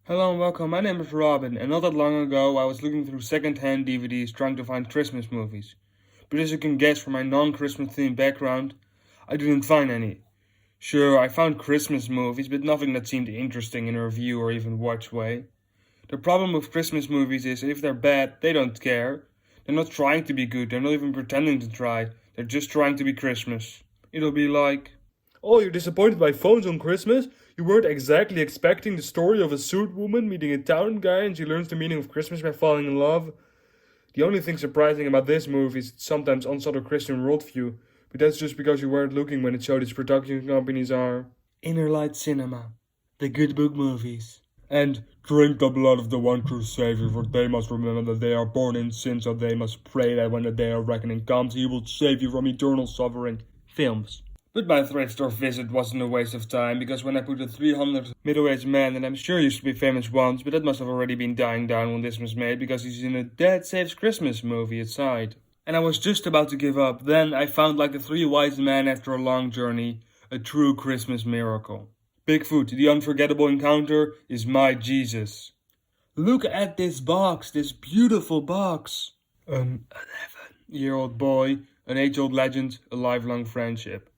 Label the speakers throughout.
Speaker 1: Hello and welcome, my name is Robin, and not that long ago I was looking through second-hand DVDs trying to find Christmas movies. But as you can guess from my non-Christmas themed background, I didn't find any. Sure, I found Christmas movies, but nothing that seemed interesting in a review or even watch way. The problem with Christmas movies is if they're bad, they don't care. They're not trying to be good, they're not even pretending to try, they're just trying to be Christmas. It'll be like, "Oh, you're disappointed by phones on Christmas? You weren't exactly expecting the story of a suit woman meeting a town guy and she learns the meaning of Christmas by falling in love?" The only thing surprising about this movie is its sometimes unsubtle Christian worldview, but that's just because you weren't looking when it showed its production companies are Inner Light Cinema, the Good Book Movies, and Drink the Blood of the One True Savior, for they must remember that they are born in sin, so they must pray that when the day of reckoning comes, he will save you from eternal suffering films. But my thrift store visit wasn't a waste of time, because when I put a 300 middle-aged man, and I'm sure he used to be famous once, but that must have already been dying down when this was made, because he's in a Dad Saves Christmas movie aside. And I was just about to give up, then I found like the three wise men after a long journey, a true Christmas miracle. Bigfoot, the unforgettable encounter, is my Jesus. Look at this box, this beautiful box. An 11-year-old boy, an age-old legend, a lifelong friendship.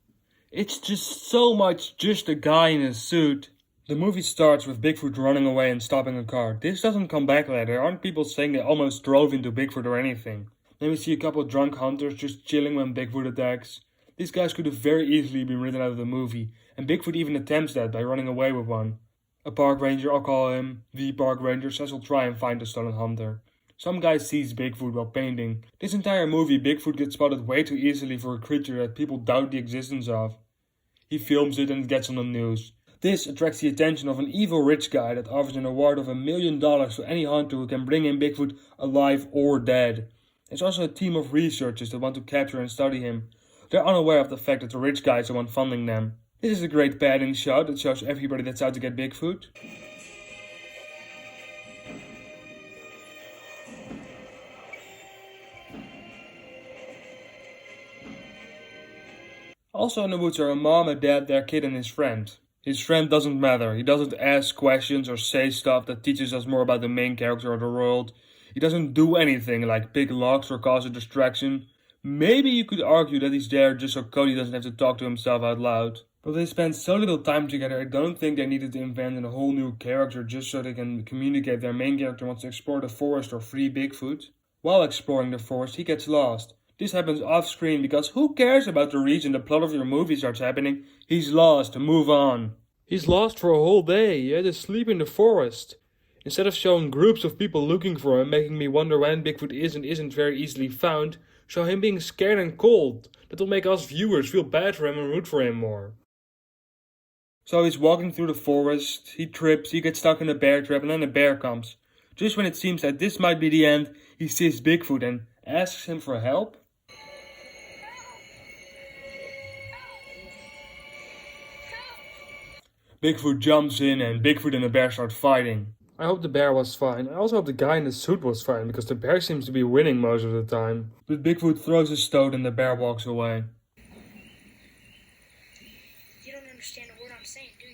Speaker 1: It's just so much just a guy in a suit. The movie starts with Bigfoot running away and stopping a car. This doesn't come back later. There aren't people saying they almost drove into Bigfoot or anything. Then we see a couple of drunk hunters just chilling when Bigfoot attacks. These guys could have very easily been written out of the movie, and Bigfoot even attempts that by running away with one. A park ranger, I'll call him the park ranger, says he'll try and find the stolen hunter. Some guy sees Bigfoot while painting. This entire movie, Bigfoot gets spotted way too easily for a creature that people doubt the existence of. He films it and it gets on the news. This attracts the attention of an evil rich guy that offers an award of $1 million to any hunter who can bring in Bigfoot alive or dead. There's also a team of researchers that want to capture and study him. They're unaware of the fact that the rich guy is the one funding them. This is a great padding shot that shows everybody that's out to get Bigfoot. Also in the woods are a mom, a dad, their kid, and his friend. His friend doesn't matter. He doesn't ask questions or say stuff that teaches us more about the main character or the world. He doesn't do anything like pick locks or cause a distraction. Maybe you could argue that he's there just so Cody doesn't have to talk to himself out loud. But they spend so little time together, I don't think they needed to invent a whole new character just so they can communicate their main character wants to explore the forest or free Bigfoot. While exploring the forest, he gets lost. This happens off screen because who cares about the region the plot of your movie starts happening? He's lost, move on. He's lost for a whole day, he had to sleep in the forest. Instead of showing groups of people looking for him, making me wonder when Bigfoot is and isn't very easily found, show him being scared and cold. That'll make us viewers feel bad for him and root for him more. So he's walking through the forest, he trips, he gets stuck in a bear trap, and then a bear comes. Just when it seems that this might be the end, he sees Bigfoot and asks him for help. Bigfoot jumps in and Bigfoot and the bear start fighting. I hope the bear was fine. I also hope the guy in the suit was fine, because the bear seems to be winning most of the time. But Bigfoot throws a stone and the bear walks away.
Speaker 2: You don't understand a word I'm saying, do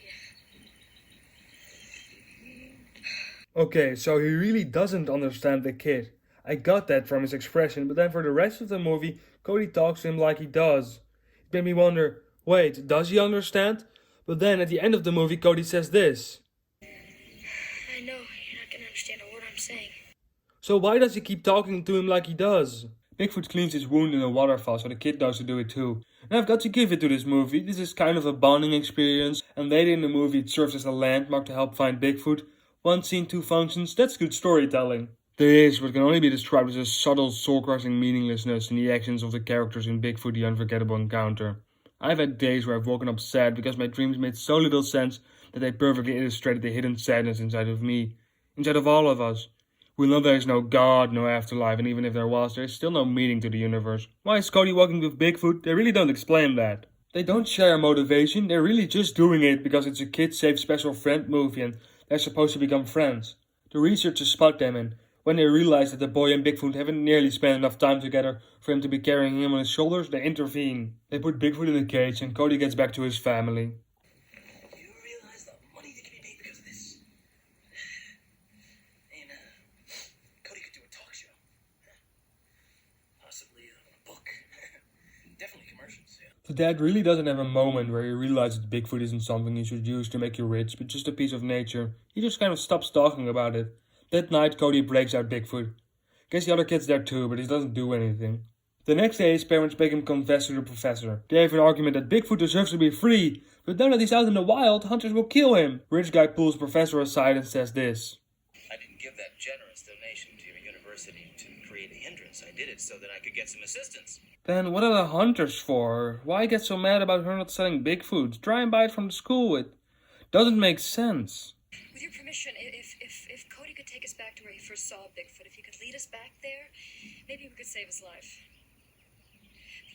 Speaker 2: you?
Speaker 1: Okay, so he really doesn't understand the kid. I got that from his expression, but then for the rest of the movie, Cody talks to him like he does. It made me wonder, wait, does he understand? But then at the end of the movie, Cody says this.
Speaker 2: I know you're not gonna understand a word I'm saying.
Speaker 1: So why does he keep talking to him like he does? Bigfoot cleans his wound in a waterfall, so the kid knows to do it too. And I've got to give it to this movie. This is kind of a bonding experience, and later in the movie it serves as a landmark to help find Bigfoot. One scene, two functions, that's good storytelling. There is what can only be described as a subtle, soul-crushing meaninglessness in the actions of the characters in Bigfoot The Unforgettable Encounter. I've had days where I've woken up sad because my dreams made so little sense that they perfectly illustrated the hidden sadness inside of me, inside of all of us. We know there is no God, no afterlife, and even if there was, there is still no meaning to the universe. Why is Cody walking with Bigfoot? They really don't explain that. They don't share motivation, they're really just doing it because it's a kid-safe special friend movie and they're supposed to become friends. The researchers spot them and when they realize that the boy and Bigfoot haven't nearly spent enough time together for him to be carrying him on his shoulders, they intervene. They put Bigfoot in a cage and Cody gets back to his family.
Speaker 3: You realize the money that can be made because of this?
Speaker 1: dad really doesn't have a moment where he realizes Bigfoot isn't something you should use to make you rich, but just a piece of nature. He just kind of stops talking about it. That night, Cody breaks out Bigfoot. Guess the other kid's there too, but he doesn't do anything. The next day, his parents make him confess to the professor. They have an argument that Bigfoot deserves to be free, but now that he's out in the wild, hunters will kill him. Rich guy pulls the professor aside and says this.
Speaker 3: I didn't give that generous donation to your university to create a hindrance. I did it so that I could get some assistance.
Speaker 1: Then what are the hunters for? Why get so mad about her not selling Bigfoot? Try and buy it from the school. It doesn't make sense.
Speaker 2: With your permission, if Cody could take us back to where he first saw Bigfoot, if he could lead us back there, maybe we could save his life.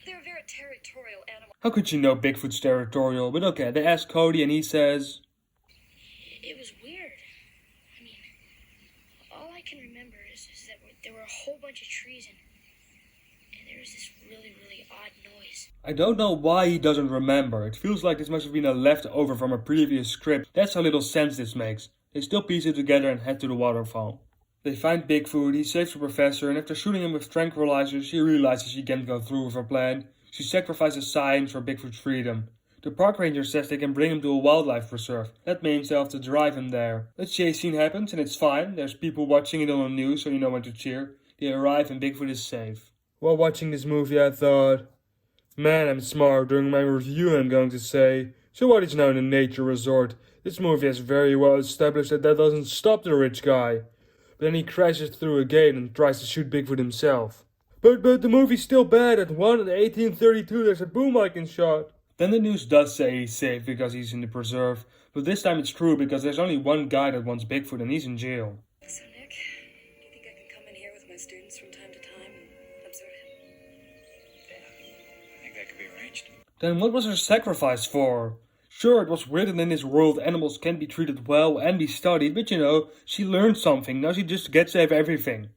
Speaker 2: They're a very territorial animal.
Speaker 1: How could you know Bigfoot's territorial? But okay, they ask Cody and he says...
Speaker 2: It was weird. I mean, all I can remember is that there were a whole bunch of trees and there was this really, really odd noise.
Speaker 1: I don't know why he doesn't remember. It feels like this must have been a leftover from a previous script. That's how little sense this makes. They still piece it together and head to the waterfall. They find Bigfoot, he saves the professor, and after shooting him with tranquilizers, she realizes she can't go through with her plan. She sacrifices science for Bigfoot's freedom. The park ranger says they can bring him to a wildlife reserve. That means they'll have to drive him there. A chase scene happens and it's fine. There's people watching it on the news, so you know when to cheer. They arrive and Bigfoot is safe. While watching this movie, I thought, man, I'm smart. During my review, I'm going to say, so what is now in a nature resort? This movie has very well established that doesn't stop the rich guy. But then he crashes through a gate and tries to shoot Bigfoot himself. But the movie's still bad. At 1832 there's a boom icon shot. Then the news does say he's safe because he's in the preserve. But this time it's true because there's only one guy that wants Bigfoot and he's in jail.
Speaker 2: So, Nick, do you think I can come in here with my students from time to time and observe him?
Speaker 3: Yeah, I think that could be arranged.
Speaker 1: Then what was her sacrifice for? Sure, it was written in this world animals can be treated well and be studied, but you know, she learned something, now she just gets to have everything.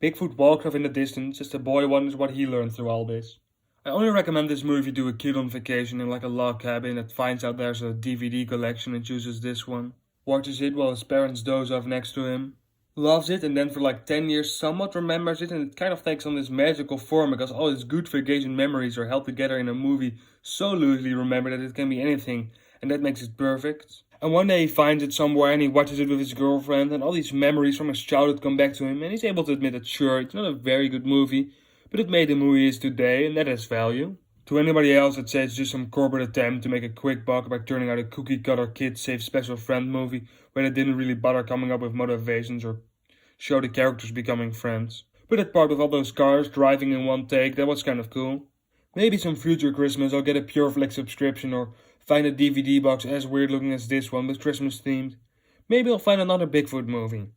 Speaker 1: Bigfoot walks off in the distance as the boy wonders what he learned through all this. I only recommend this movie to a kid on vacation in like a log cabin that finds out there's a DVD collection and chooses this one. Watches it while his parents doze off next to him. Loves it and then for like 10 years somewhat remembers it, and it kind of takes on this magical form because all his good vacation memories are held together in a movie so loosely remembered that it can be anything, and that makes it perfect. And one day he finds it somewhere and he watches it with his girlfriend and all these memories from his childhood come back to him and he's able to admit that sure, it's not a very good movie, but it made the movie he is today and that has value. To anybody else that says it's just some corporate attempt to make a quick buck by turning out a cookie cutter kid save special friend movie where they didn't really bother coming up with motivations or show the characters becoming friends. But that part with all those cars driving in one take, that was kind of cool. Maybe some future Christmas I'll get a PureFlix subscription or find a DVD box as weird looking as this one but Christmas themed. Maybe I'll find another Bigfoot movie.